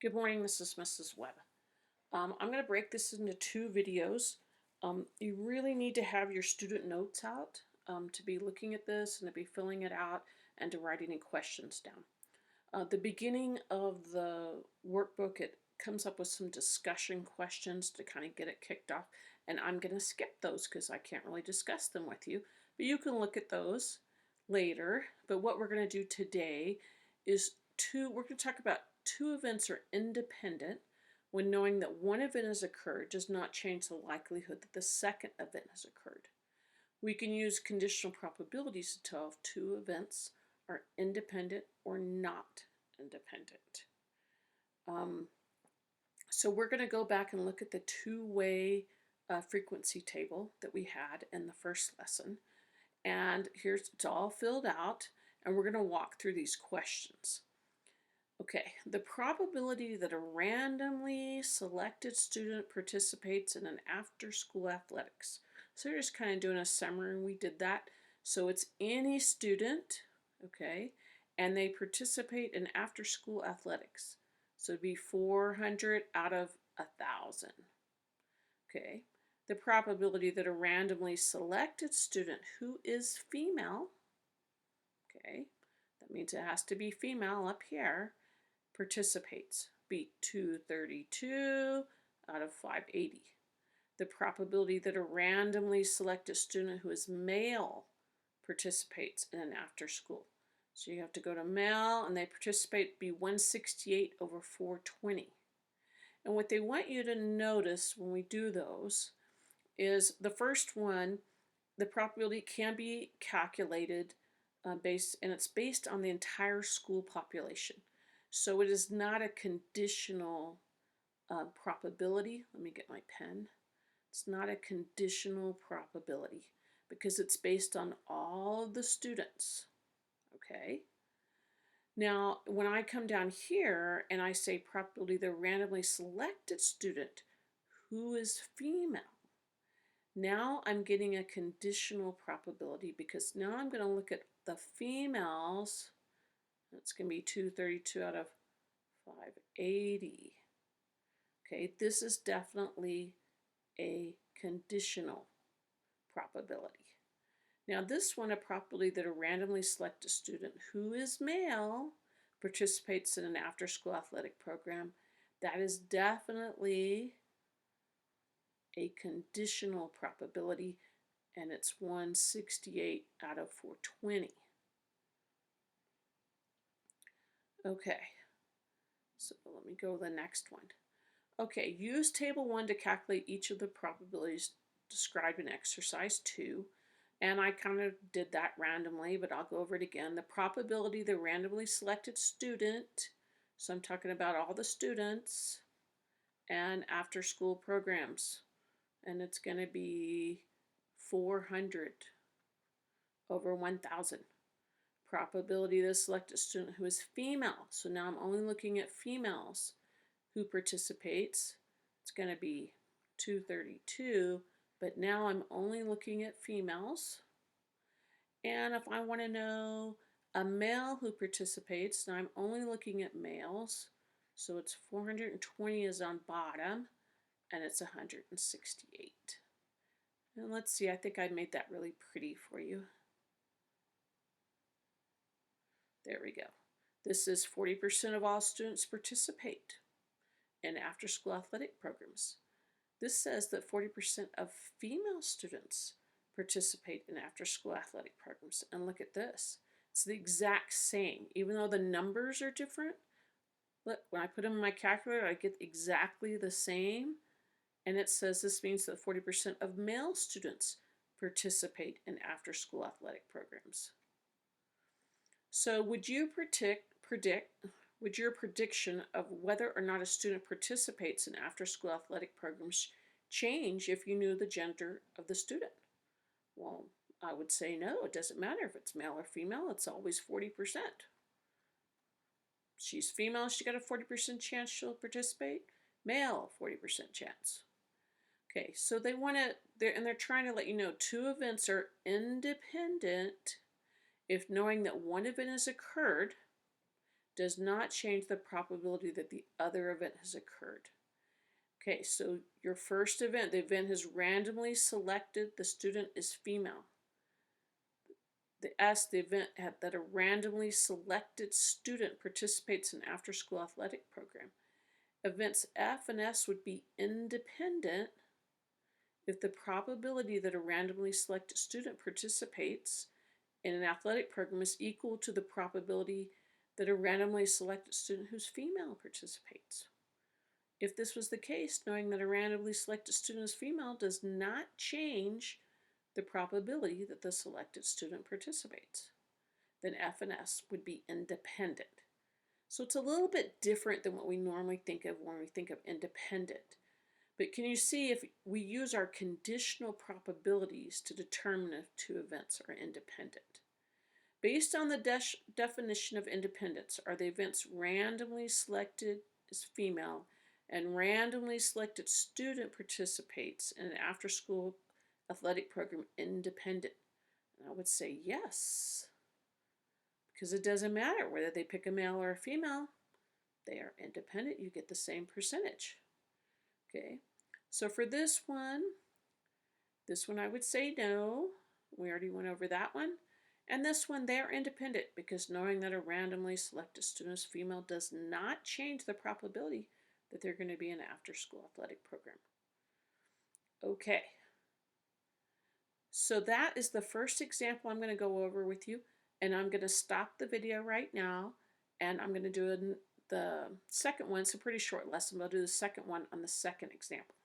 Good morning, this is Mrs. Webb. I'm going to break this into two videos. You really need to have your student notes out to be looking at this and to be filling it out and to write any questions down. The beginning of the workbook, it comes up with some discussion questions to kind of get it kicked off, and I'm going to skip those because I can't really discuss them with you, but you can look at those later. But what we're going to do today is we're going to talk about two events are independent when knowing that one event has occurred does not change the likelihood that the second event has occurred. We can use conditional probabilities to tell if two events are independent or not independent. So we're going to go back and look at the two-way frequency table that we had in the first lesson. And it's all filled out, and we're going to walk through these questions. Okay, the probability that a randomly selected student participates in an after-school athletics. So we're just kind of doing a summary. We did that. So it's any student, okay, and they participate in after-school athletics. So it'd be 400 out of 1,000. Okay, the probability that a randomly selected student who is female, okay, that means it has to be female up here, participates, be 232 out of 580. The probability that a randomly selected student who is male participates in an after school. So you have to go to male and they participate, be 168 over 420. And what they want you to notice when we do those is the first one, the probability can be calculated and it's based on the entire school population. So it is not a conditional probability. Let me get my pen. It's not a conditional probability because it's based on all of the students. Okay. Now, when I come down here and I say probability the randomly selected student who is female, now I'm getting a conditional probability because now I'm going to look at the females. That's going to be 232 out of 580. Okay, this is definitely a conditional probability. Now this one, a probability that a randomly selected student who is male participates in an after-school athletic program, that is definitely a conditional probability, and it's 168 out of 420. Okay, so let me go to the next one. Okay, use table 1 to calculate each of the probabilities described in exercise 2. And I kind of did that randomly, but I'll go over it again. The probability the randomly selected student, so I'm talking about all the students, and after school programs. And it's going to be 400 over 1,000. Probability the selected student who is female. So now I'm only looking at females who participates. It's going to be 232, but now I'm only looking at females. And if I want to know a male who participates, now I'm only looking at males. So it's 420 is on bottom, and it's 168. And let's see, I think I made that really pretty for you. There we go. This is 40% of all students participate in after-school athletic programs. This says that 40% of female students participate in after-school athletic programs. And look at this. It's the exact same. Even though the numbers are different, look, when I put them in my calculator, I get exactly the same. And it says this means that 40% of male students participate in after-school athletic programs. So would your prediction of whether or not a student participates in after-school athletic programs change if you knew the gender of the student? Well, I would say no, it doesn't matter if it's male or female, it's always 40%. She's female, she got a 40% chance she'll participate. Male, 40% chance. Okay, so they're trying to let you know two events are independent if knowing that one event has occurred does not change the probability that the other event has occurred. Okay, so your first event, the event has randomly selected the student is female. The S, the event that a randomly selected student participates in after-school athletic program. Events F and S would be independent if the probability that a randomly selected student participates in an athletic program is equal to the probability that a randomly selected student who's female participates. If this was the case, knowing that a randomly selected student is female does not change the probability that the selected student participates. Then F and S would be independent. So it's a little bit different than what we normally think of when we think of independent. But can you see if we use our conditional probabilities to determine if two events are independent? Based on the definition of independence, are the events randomly selected as female and randomly selected student participates in an after-school athletic program independent? And I would say yes, because it doesn't matter whether they pick a male or a female. They are independent. You get the same percentage. Okay, so for this one I would say no. We already went over that one. And this one, they're independent because knowing that a randomly selected student is female does not change the probability that they're going to be in an after-school athletic program. Okay, so that is the first example I'm going to go over with you, and I'm going to stop the video right now, and I'm going to do the second one. It's a pretty short lesson, but I'll do the second one on the second example.